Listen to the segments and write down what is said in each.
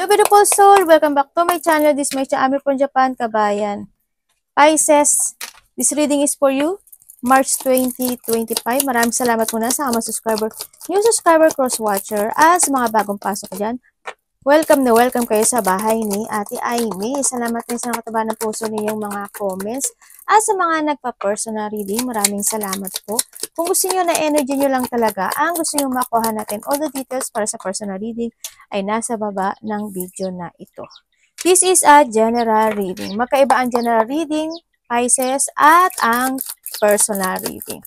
Hello beautiful soul! Welcome back to my channel. This is my channel from Japan, Kabayan. Pisces, this reading is for you, March 2025. Maraming salamat muna sa mga subscriber, new subscriber, cross-watcher, as mga bagong pasok dyan. Welcome na welcome kayo sa bahay ni Ate Aimee. Salamat din sa nakataba ng puso ninyong mga comments. At sa mga nagpa-personal reading, maraming salamat po. Kung gusto niyo na energy niyo lang talaga, ang gusto niyo makuha natin, all the details para sa personal reading ay nasa baba ng video na ito. This is a general reading. Magkaiba ang general reading, Pisces, at ang personal reading.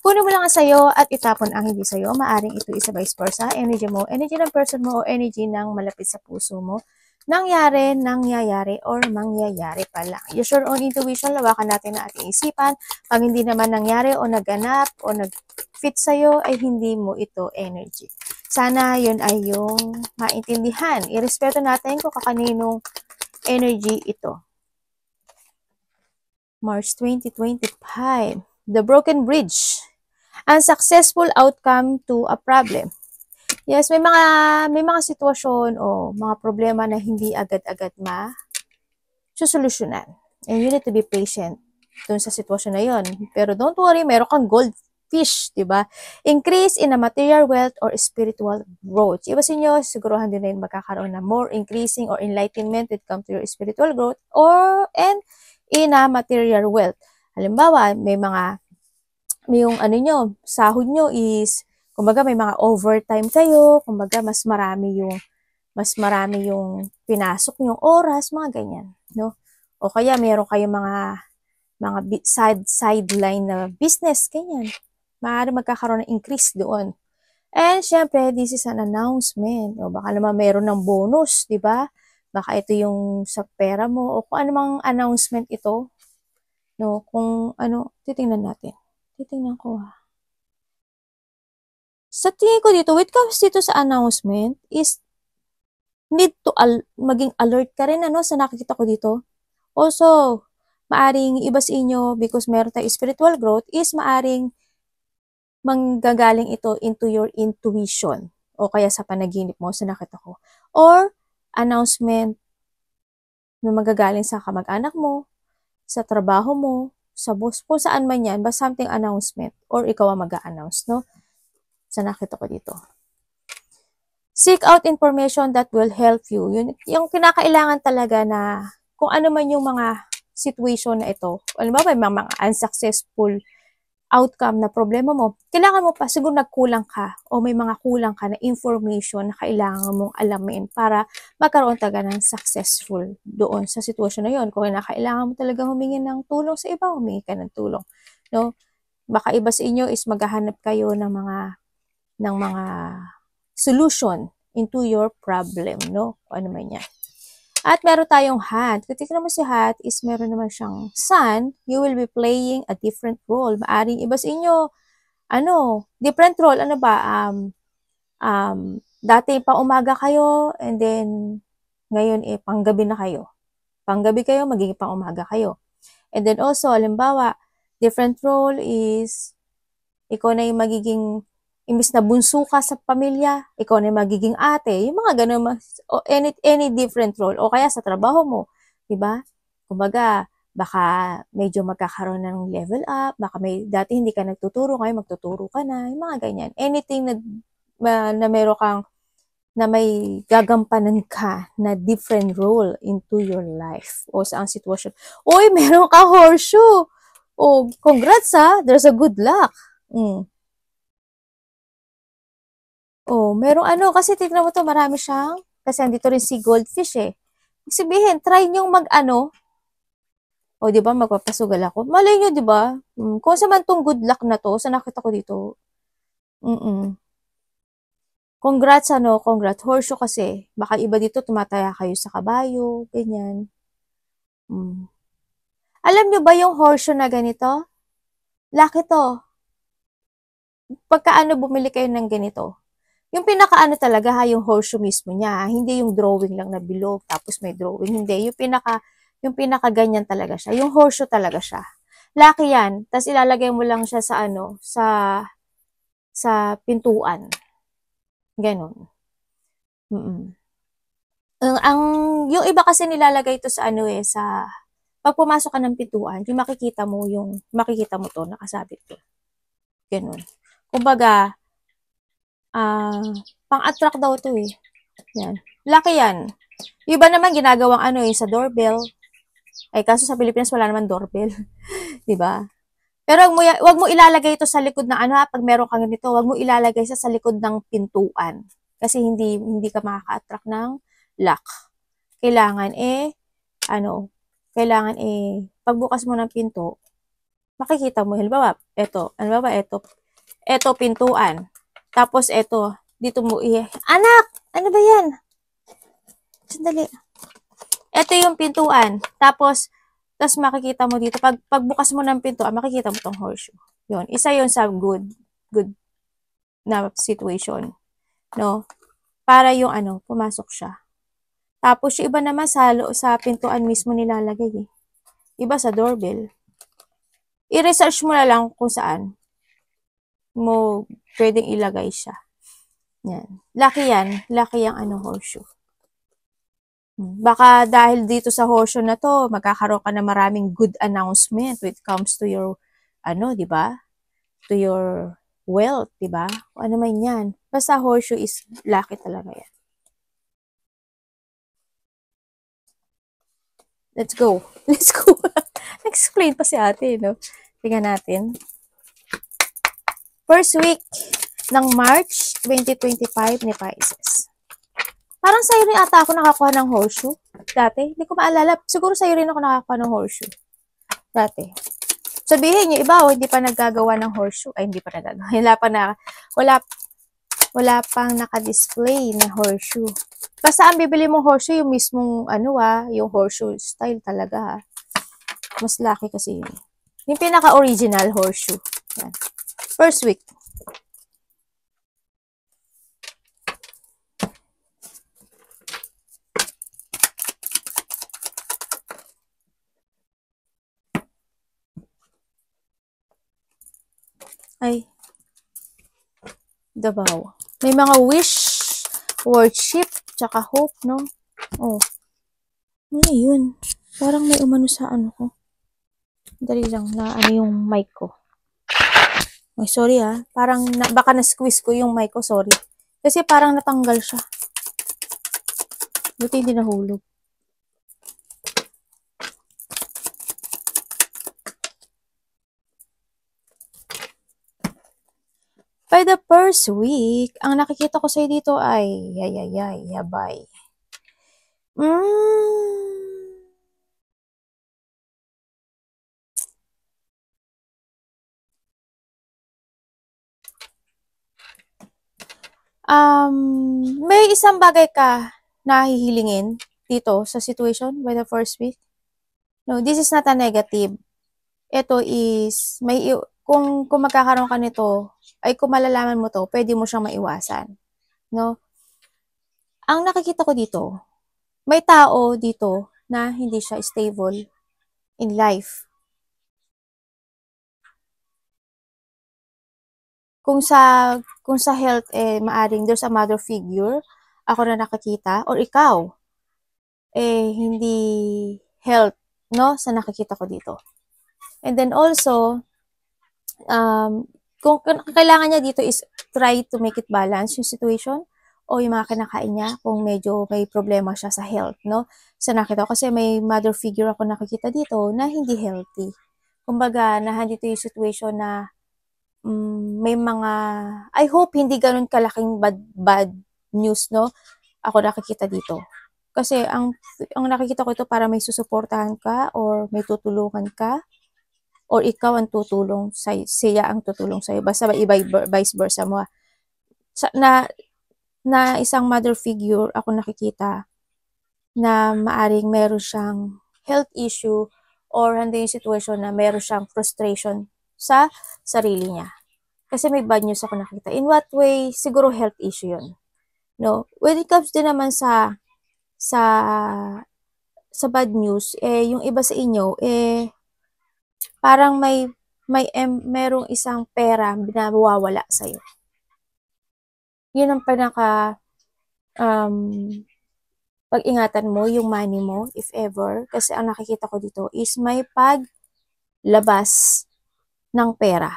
Kunin mo lang ang sayo at itapon ang hindi sayo. Maaring ito isa vice versa. Energy mo, energy ng person mo, o energy ng malapit sa puso mo. Nangyari, nangyayari, or mangyayari pa lang. Use your own intuition. Lawakan natin ang ating isipan. Pag hindi naman nangyari o naganap o nag-fit sa'yo, ay hindi mo ito energy. Sana yun ay yung maintindihan. Irespeto natin kung kaninong energy ito. March 2025. The Broken Bridge. Unsuccessful outcome to a problem. Yes, may mga sitwasyon o mga problema na hindi agad-agad ma-solusyonan. And you need to be patient dun sa sitwasyon na yon. Pero don't worry, meron kang goldfish, di ba? Increase in a material wealth or spiritual growth. Iba sa inyo, siguruhan din na yun magkakaroon na more increasing or enlightenment when it comes to your spiritual growth and in a material wealth. Halimbawa, may yung ano nyo, sahod nyo is, kumbaga may mga overtime kayo, kumbaga mas marami yung pinasok yung oras, mga ganyan, no? O kaya meron kayong mga sideline na business, ganyan. Maaari magkakaroon ng increase doon. And syempre, this is an announcement. O baka naman meron ng bonus, di ba? Baka ito yung sa pera mo, o kung anumang announcement ito, no? Kung ano, titingnan natin. Titingnan ko Sa tingin ko dito, with comes dito sa announcement is need to maging alert ka rin sa nakikita ko dito. Also, maaring iba sa inyo because meron tayong spiritual growth is maaring manggagaling ito into your intuition o kaya sa panaginip mo sa nakita ko. Or announcement na magagaling sa kamag-anak mo, sa trabaho mo, sa boss, kung saan man yan, but something announcement, or ikaw ang mag-a-announce, no? Sa nakita ko dito. Seek out information that will help you. Yung kinakailangan talaga na, kung ano man yung mga situation na ito, alam mo, may mga unsuccessful outcome na problema mo, kailangan mo pa, siguro nagkulang ka, o may mga kulang ka na information na kailangan mong alamin para magkaroon talaga ng successful doon sa sitwasyon na yon. Kung kailangan mo talaga humingi ng tulong sa iba, humingi ka ng tulong. No? Baka iba sa inyo is maghahanap kayo ng mga solution into your problem, no? O ano man yan. At meron tayong hat. Kung tignan mo si hat is meron naman siyang sun. You will be playing a different role. Maaring iba sa inyo, different role. Ano ba? Dati pa umaga kayo and then ngayon panggabi na kayo. Panggabi kayo, magiging pang umaga kayo. And then also, halimbawa, different role is ikaw na yung magiging imbis na bunso ka sa pamilya, ikaw na magiging ate, yung mga ganun, any different role, o kaya sa trabaho mo, diba? Kumbaga, baka medyo magkakaroon ng level up, baka dati hindi ka nagtuturo, ngayon magtuturo ka na, yung mga ganyan. Anything na meron kang, na may gagampanan ka na different role into your life, o sa ang sitwasyon. Uy, meron ka horseshoe! Oh, congrats there's a good luck. Oh, merong kasi tignan mo to, marami siyang, kasi andito rin si goldfish Ibig sabihin, try nyo o di ba magpapasugal ako. Malay nyo, di ba? Kung sa man tong good luck na to, sa nakita ko dito. Congrats congrats. Horseshoe kasi, baka iba dito tumataya kayo sa kabayo, ganyan. Alam nyo ba yung horseshoe na ganito? Laki to. Pagka bumili kayo ng ganito, yung pinaka talaga yung horseshoe mismo niya, hindi yung drawing lang na bilog tapos may drawing, hindi. Yung pinaka ganyan talaga siya. Yung horseshoe talaga siya. Laki yan. Tapos ilalagay mo lang siya sa sa pintuan. Ganon. Ang yung iba kasi nilalagay ito sa ano eh, sa pag pumasok ka ng pintuan, yung makikita mo to, nakasabit to. Ganun. Kumbaga, ah, pang-attract daw to eh. Yan. Laki yan. Yung iba naman ginagawang ano eh, sa doorbell. Ay, kaso sa Pilipinas wala naman doorbell. 'Di ba? Pero wag mo ilalagay ito sa likod ng ano ha, pag meron kang ganito, wag mo ilalagay sa likod ng pintuan. Kasi hindi ka makaka-attract ng lock. Kailangan ano, kailangan pagbukas mo ng pinto, makikita mo, halimbawa, eto pintuan. Tapos eto, dito mo anak, ano ba yan? Sandali. Eto yung pintuan. Tapos makikita mo dito, pagbukas mo ng pintuan, makikita mo tong horseshoe. Yun, isa yun sa good na situation. No? Para yung ano, pumasok siya. Tapos yung iba naman sa pintuan mismo nilalagay eh. Iba sa doorbell. I-research mo na lang kung saan mo pwedeng ilagay siya. Yan. Laki yung ano, horseshoe. Baka dahil dito sa horseshoe na to, magkakaroon ka na maraming good announcement when it comes to your, ano, di ba? To your wealth, di ba? Ano man yan. Basta horseshoe is lucky talaga yan. Let's go. Let's go. Explain pa si ate, no? Tingnan natin. First week ng March 2025 ni Pisces. Parang sa'yo rin ata ako nakakuha ng horseshoe. Dati. Hindi ko maalala. Siguro sa'yo rin ako nakakuha ng horseshoe. Dati. Sabihin niyo, iba hindi pa naggagawa ng horseshoe. Ay, hindi pa nagagawa. Wala pang naka-display na horseshoe. Basta ang bibili mong horseshoe, yung mismong, yung horseshoe style talaga. Mas laki kasi yun. Yung pinaka-original horseshoe. Yan. First week. Ay. Davao. May mga wish, worship, tsaka hope, no? Oh. Ano yun? Parang may umano sa ano ko. Dali lang na ano yung mic ko. Ay, sorry Parang baka na-squeeze ko yung mic ko, sorry. Kasi parang natanggal siya. Buti hindi nahulog. By the first week, ang nakikita ko sa'yo dito ay, yabay. May isang bagay ka na hihilingin dito sa situation by the first week. No, this is not a negative. Ito is, kung magkakaroon ka nito, ay kung malalaman mo to, pwede mo siyang maiwasan. No? Ang nakikita ko dito, may tao dito na hindi siya stable in life. Kung sa health maaring there's a mother figure ako na nakakita or ikaw hindi health no sa nakikita ko dito. And then also kung kailangan niya dito is try to make it balance yung situation o yung mga kinakain niya kung medyo may problema siya sa health, no? Sa nakita ko kasi may mother figure ako nakikita dito na hindi healthy. Kumbaga, nandito yung situation na may mga, I hope hindi ganun kalaking bad news, no? Ako nakikita dito. Kasi ang nakikita ko ito para may susuportahan ka or may tutulungan ka or ikaw ang tutulong siya ang tutulong sa'yo. Basta iba vice versa mo. Na isang mother figure ako nakikita na maaring meron siyang health issue or hindi yung situation na meron siyang frustration sa sarili niya. Kasi may bad news ako nakita. In what way? Siguro health issue yun. No? When it comes din naman sa bad news, yung iba sa inyo, parang merong isang pera na mawawala sa'yo. Yun ang pinaka pag-ingatan mo yung money mo, if ever, kasi ang nakikita ko dito is may paglabas ng pera.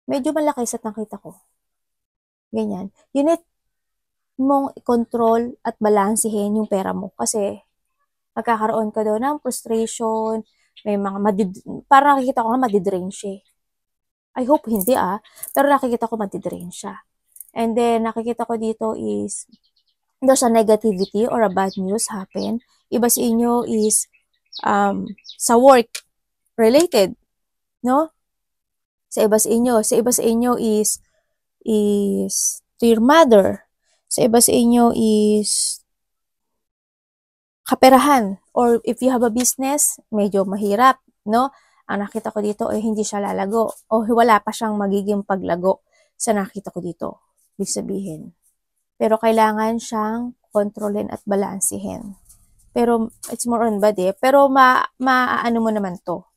Medyo malaki sa nakita ko. Ganyan. You need mong i-control at balansehin yung pera mo kasi magkakaroon ka doon ng frustration, may mga parang nakikita ko nga madidrain siya. I hope hindi pero nakikita ko madidrain siya. And then, nakikita ko dito is there's a negativity or a bad news happen. Iba sa inyo is sa work related, no? Sa iba sa inyo is to your mother. Sa iba sa inyo is kaperahan, or if you have a business, medyo mahirap, no? Ang nakita ko dito ay hindi siya lalago o wala pa siyang magiging paglago sa nakita ko dito. Ibig sabihin. Pero kailangan siyang kontrolin at balansehin. Pero it's more on bad Pero ano mo naman to.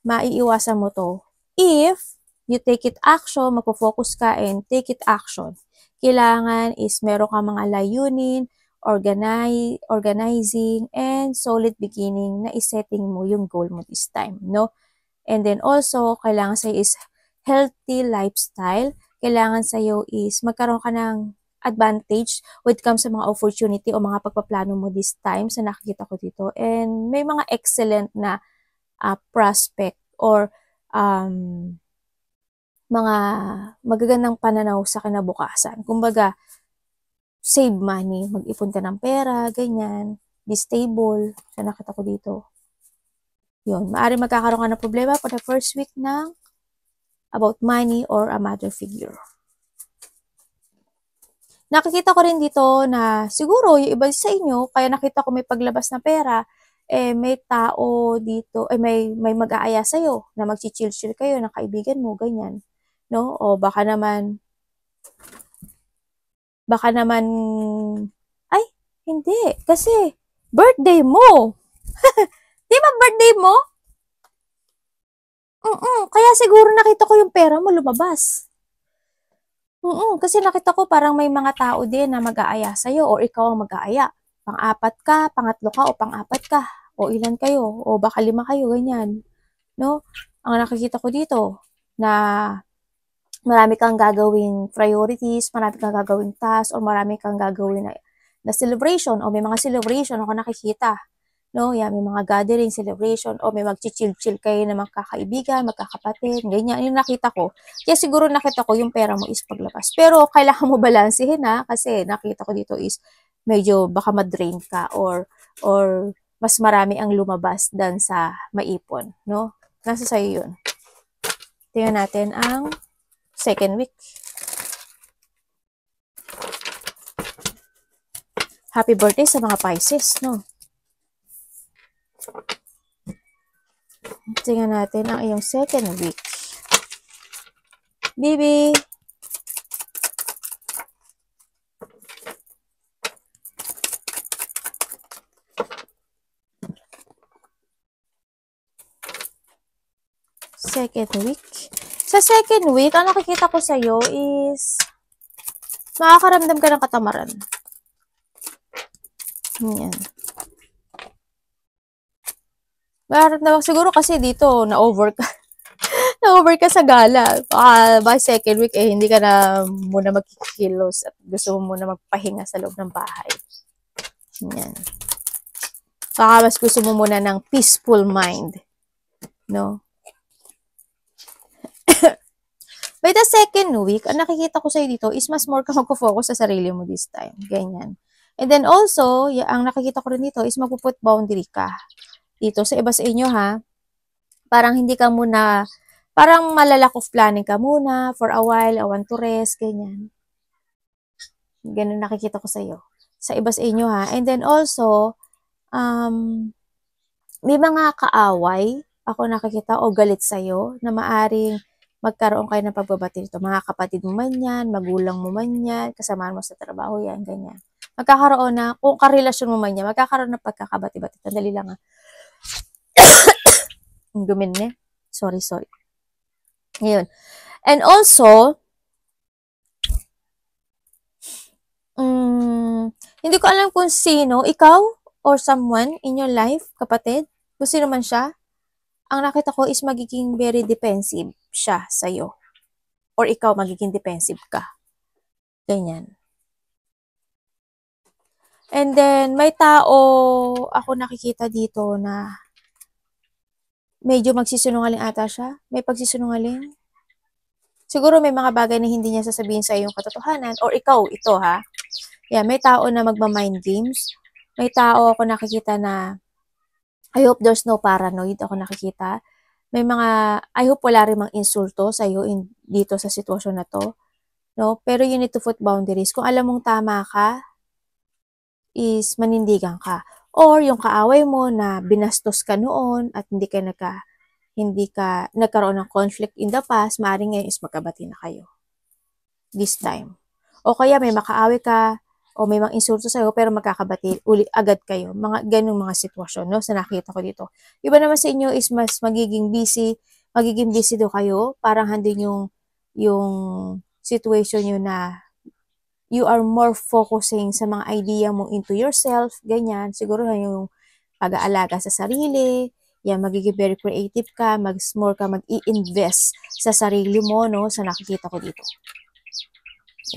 Maiiwasan mo to if you take it action, magpo-focus ka and take it action. Kailangan is meron ka mga layunin, organizing, and solid beginning na isetting mo yung goal mo this time, no? And then also, kailangan sa'yo is healthy lifestyle. Kailangan sa'yo is magkaroon ka ng advantage when it comes sa mga opportunity o mga pagpaplano mo this time sa nakikita ko dito. And may mga excellent na prospect or mga magagandang pananaw sa kinabukasan. Kumbaga, save money, mag-ipon ka ng pera, ganyan, be stable, sa nakita ko dito. Yun, maaari magkakaroon ka ng problema for the first week ng about money or a mother figure. Nakikita ko rin dito na siguro yung iba sa inyo, kaya nakita ko may paglabas na pera, may tao dito, may mag-aaya sa'yo na mag-chill-chill kayo ng kaibigan mo, ganyan. No? O baka naman, ay, hindi, kasi, birthday mo. Di ba birthday mo? Kaya siguro nakita ko yung pera mo lumabas. Kasi nakita ko parang may mga tao din na mag-aaya sa'yo o ikaw ang mag-aaya. Pang-apat ka, pangatlo ka o pang-apat ka. O ilan kayo, o baka 5 kayo, ganyan. No? Ang nakikita ko dito na marami kang gagawing priorities, marami kang gagawing tasks, o marami kang gagawin na celebration, o may mga celebration ako nakikita. No, yan, may mga gathering, celebration, o may mag-chill-chill kayo na magkakaibigan, magkakapatid, ganyan. Yung nakita ko. Kaya siguro nakita ko yung pera mo is paglabas. Pero kailangan mo balansehin kasi nakita ko dito is medyo baka ma-drain ka or mas marami ang lumabas dan sa maipon, no? Nasa sa'yo yun. Tingnan natin ang second week. Happy birthday sa mga Pisces, no? Tingnan natin ang iyong second week. Bibi! Second week. Sa second week, ang nakikita ko sa'yo is makakaramdam ka ng katamaran. Yan. Siguro kasi dito, na-over ka. Na-over ka sa gala. By second week, hindi ka na muna magkikilos at gusto mo muna magpahinga sa loob ng bahay. Yan. Baka mas gusto mo muna ng peaceful mind. No? By the second week, ang nakikita ko sa'yo dito is mas more ka magpo-focus sa sarili mo this time. Ganyan. And then also, ang nakikita ko rin dito is magpo-put boundary ka. Dito, sa iba sa inyo parang hindi ka muna, parang malalack of planning ka muna for a while, I want to rest, ganyan. Ganun nakikita ko sa'yo. Sa iba sa inyo And then also, may mga kaaway ako nakikita o galit sa'yo na maaring magkaroon kayo ng pagbabati nito. Mga kapatid mo man yan, magulang mo man yan, kasamahan mo sa trabaho yan, ganyan. Magkakaroon na, kung karelasyon mo man yan, magkakaroon na pagkakabati-bati. Tandali lang Gumin niya. Sorry. Ngayon. And also, Hindi ko alam kung sino, ikaw or someone in your life, kapatid, kung sino man siya, ang nakita ko is magiging very defensive siya sa'yo. Or ikaw magiging defensive ka. Ganyan. And then, may tao ako nakikita dito na medyo magsisinungaling ata siya. May pagsisinungaling. Siguro may mga bagay na hindi niya sasabihin sa yung katotohanan. Or ikaw, ito ha. Yeah, may tao na magma-mind games. May tao ako nakikita na I hope there's no paranoid ako nakikita. May mga, I hope wala rin mga insulto sa'yo dito sa sitwasyon na to. No? Pero you need to put boundaries. Kung alam mong tama ka, is manindigan ka. Or yung kaaway mo na binastos ka noon at hindi ka nagkaroon ng conflict in the past, maaaring ngayon is magkabati na kayo. This time. O kaya may makaaway ka o may mga insulto sa'yo pero magkakabati uli agad kayo. Mga ganung mga sitwasyon, no? Sa nakita ko dito. Iba naman sa inyo is mas magiging busy daw kayo. Parang handin yung situation nyo na you are more focusing sa mga idea mo into yourself, ganyan. Siguro yung pag-aalaga sa sarili, yan, magiging very creative ka, more ka mag-i-invest sa sarili mo, no, sa nakikita ko dito.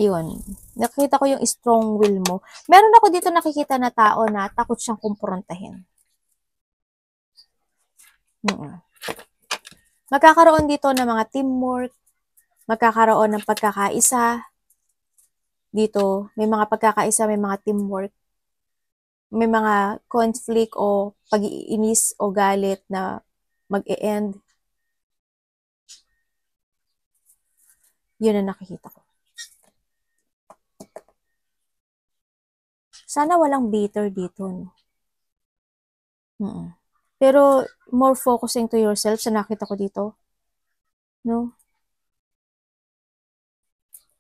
Yun. Nakikita ko yung strong will mo. Meron ako dito nakikita na tao na takot siyang kumprontahin. Magkakaroon dito ng mga teamwork, magkakaroon ng pagkakaisa, dito, may mga pagkakaisa, may mga teamwork, may mga conflict o pag-iinis o galit na mag-e-end. Yun ang nakikita ko. Sana walang bitter dito, no? Pero more focusing to yourself sa nakita ko dito, no?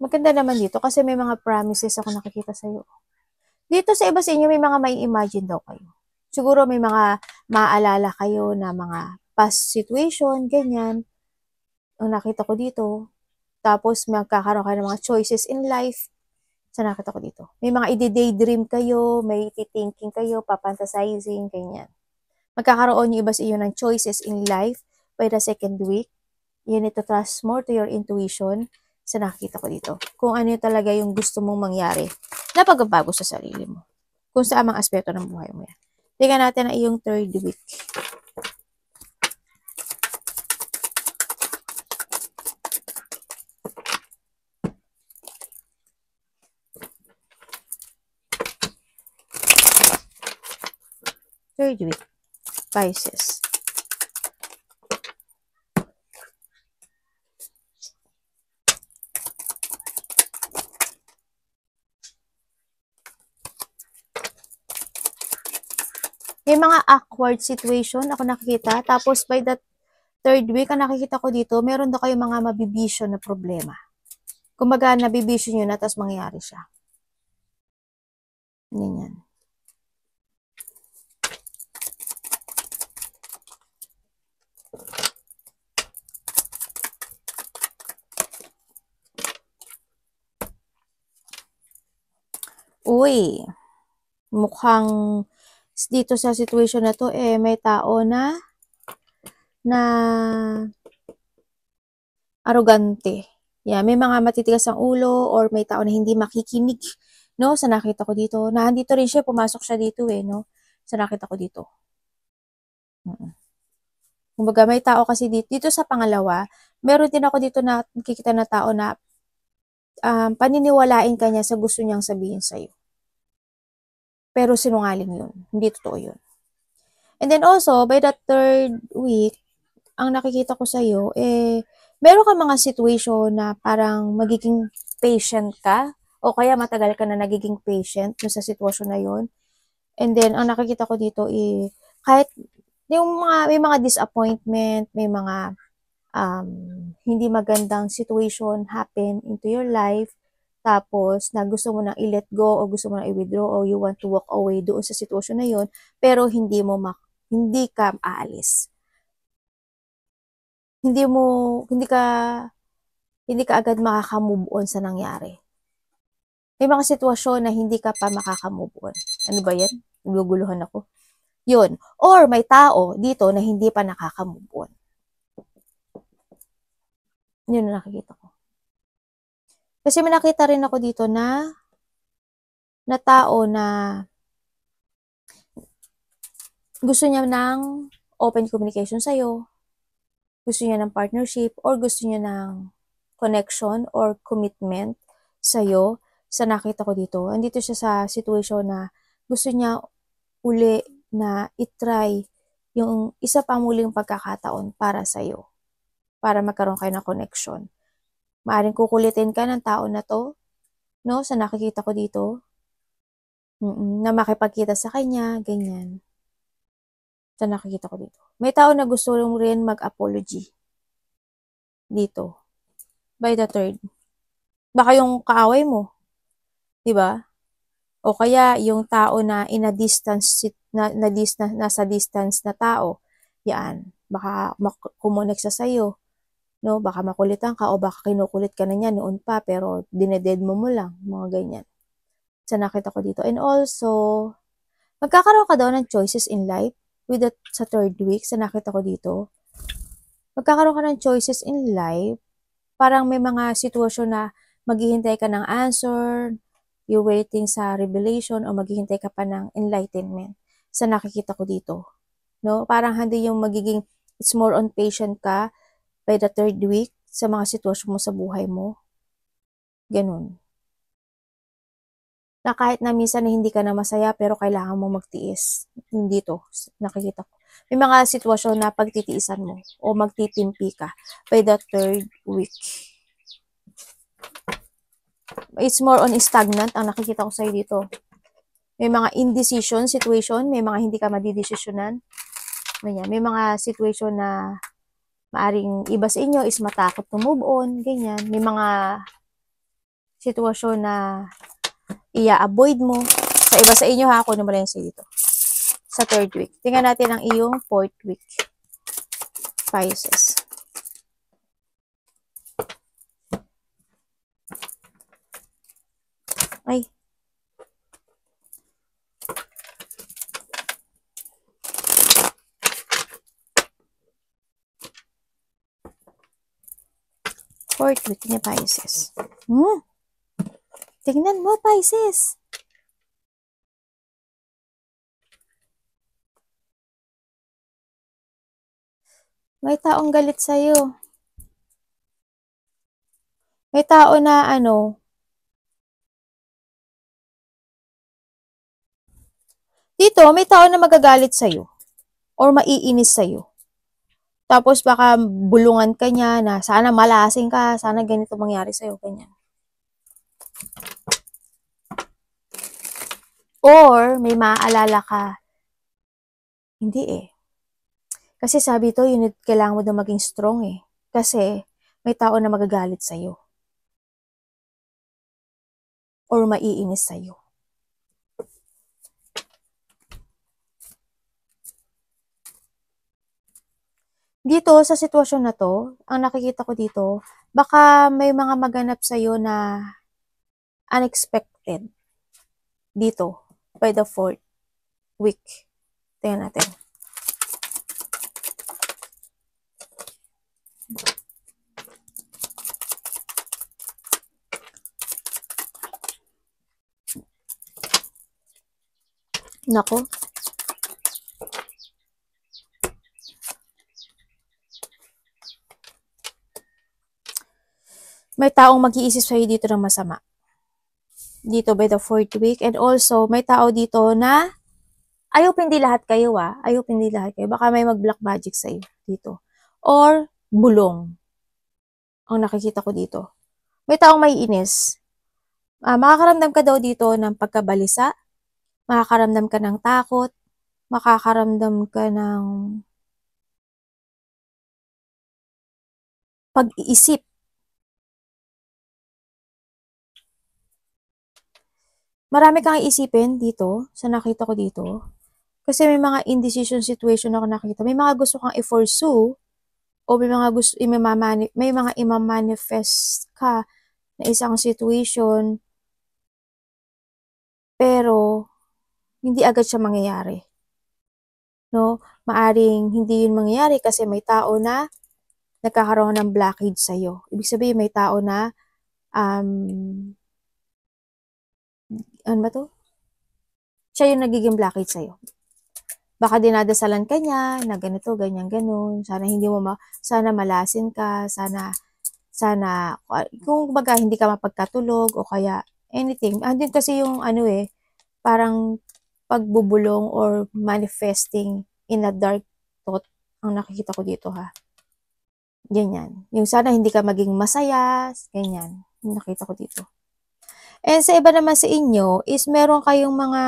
Maganda naman dito kasi may mga promises ako nakikita sa'yo. Dito sa iba sa inyo, may mga may imagine daw kayo. Siguro may mga maaalala kayo na mga past situation, ganyan. Ang nakita ko dito. Tapos magkakaroon kayo ng mga choices in life. Sa nakita ko dito. May mga ide-daydream kayo, may thinking kayo, papantasizing, ganyan. Magkakaroon yung iba sa inyo ng choices in life by the second week. You need to trust more to your intuition sa nakita ko dito. Kung ano talaga yung gusto mong mangyari na pagbabago sa sarili mo. Kung sa amang aspeto ng buhay mo yan. Tingnan natin ang iyong third week. Third week. Pisces. May mga awkward situation ako nakikita. Tapos by that third week, ang nakikita ko dito, meron daw kayo mga mabibisyon na problema. Kumbaga, nabibisyon nyo na, tapos mangyayari siya. Ganyan. Uy, mukhang dito sa situation na to, may tao na arrogante. Yeah, may mga matitigas ang ulo or may tao na hindi makikinig, no? Sa nakita ko dito. Nandito rin siya, pumasok siya dito no? Sa nakita ko dito. Kumbaga, may tao kasi dito sa pangalawa, meron din ako dito na nakikita na tao na paniniwalain ka niya sa gusto niyang sabihin sa'yo. Pero sinungaling yun. Hindi totoo yun. And then also, by that third week, ang nakikita ko sa'yo, meron ka mga situation na parang magiging patient ka o kaya matagal ka na nagiging patient sa sitwasyon na yun. And then, ang nakikita ko dito, kahit may mga disappointment, may mga hindi magandang situation happen into your life, tapos na gusto mo nang i-let go o gusto mo nang i-withdraw o you want to walk away doon sa sitwasyon na yun, pero hindi ka aalis. Hindi ka agad makaka-move on sa nangyari. May mga sitwasyon na hindi ka pa makaka-move on. Ano ba yan? Naguguluhan ako. Yun. Or may tao dito na hindi pa nakaka-move on. Yun ang nakikita ko. Kasi may nakita rin ako dito na tao na gusto niya ng open communication sa'yo, gusto niya ng partnership, or gusto niya ng connection or commitment sa'yo, sa nakita ko dito. Andito siya sa situation na gusto niya uli na itry yung isa pang muling pagkakataon para sa'yo, para magkaroon kayo ng connection. Maaring kukulitin ka ng tao na to, no? Sa nakikita ko dito, na makipagkita sa kanya, ganyan. Sa nakikita ko dito. May tao na gusto rin mag-apology dito. By the third. Baka yung kaaway mo, 'di ba? O kaya yung tao na in a distance nasa distance na tao, yan, baka kumonek sa sayo, no? Baka makulitan ka o baka kinukulit ka na niya noon pa pero dineded mo lang, mga ganyan. Sa nakita ko dito. And also, magkakaroon ka daw ng choices in life with that sa third week, sa nakita ko dito. Magkakaroon ka ng choices in life, parang may mga sitwasyon na maghihintay ka ng answer, you're waiting sa revelation, o maghihintay ka pa ng enlightenment sa nakikita ko dito. No? Parang hindi yung magiging, it's more on patient ka by the third week sa mga sitwasyon mo sa buhay mo. Ganun. Na kahit na minsan na hindi ka na masaya pero kailangan mo magtiis. Hindi to, nakikita ko. May mga sitwasyon na pagtitiisan mo o magtitimpi ka by the third week. It's more on stagnant ang nakikita ko sa'yo dito. May mga indecision situation, may mga hindi ka madidesisyonan. May mga situation na maaring iba sa inyo is matakot to move on, ganyan. May mga sitwasyon na i-avoid mo. Sa iba sa inyo ha, ako naman lang sa'yo dito. Sa third week. Tingnan natin ang iyong fourth week. Pisces. Ay. Fourth week ni Pisces. Tingnan mo, Pisces. May taong galit sa'yo. May tao na dito, may tao na magagalit sa'yo or maiinis sa'yo. Tapos baka bulungan ka niya na sana malasing ka, sana ganito mangyari sa'yo, ganyan. Or may maaalala ka. Hindi eh. Kasi sabi to, kailangan mo na maging strong eh. Kasi may tao na magagalit sa'yo. Or maiinis sa'yo. Dito, sa sitwasyon na to, ang nakikita ko dito, baka may mga maganap sa'yo na unexpected. Dito, by the fourth week. Tingnan natin. Nako. May taong mag-iisip sa'yo dito ng masama. Dito by the fourth week. And also, may tao dito na ayaw hindi lahat kayo ayaw hindi lahat kayo. Baka may mag-black magic sa'yo dito. Or bulong. Ang nakikita ko dito. May taong may inis. Makakaramdam ka daw dito ng pagkabalisa. Makakaramdam ka ng takot. Makakaramdam ka ng pag-iisip. Marami kang iisipin dito, sa nakita ko dito. Kasi may mga indecision situation ako nakita. May mga gusto kang i-pursue o may mga imamanifest ka na isang situation Pero, hindi agad siya mangyayari. No? Maaring hindi yun mangyayari kasi may tao na nagkakaroon ng blockage sa'yo. Ibig sabihin, may tao na, ano ba to? Siya yung nagiging blockage sa'yo. Baka dinadasalan ka niya na ganito, ganyan, ganun. Sana hindi mo sana malasin ka, sana, kung baga hindi ka mapagkatulog o kaya anything. Andun kasi yung ano parang pagbubulong or manifesting in a dark thought ang nakikita ko dito ha. Ganyan. Yung sana hindi ka maging masaya, ganyan. Yung nakita ko dito. And sa iba naman sa inyo is meron kayong mga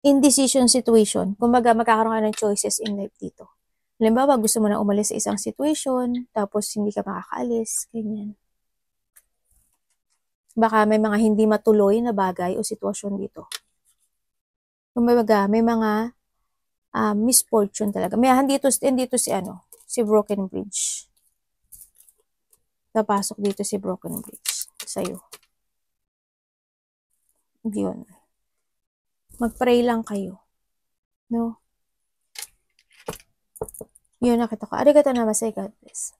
indecision situation. Kumbaga, magkakaroon ka ng choices in life dito. Halimbawa, gusto mo na umalis sa isang situation, tapos hindi ka makakaalis, ganyan. Baka may mga hindi matuloy na bagay o sitwasyon dito. Kumbaga, may mga misfortune talaga. May dito si Broken Bridge. Napasok dito si Broken Bridge sa'yo. Yun. Mag-pray lang kayo. No? Yun, nakita ko. Arigatou namasay, God bless.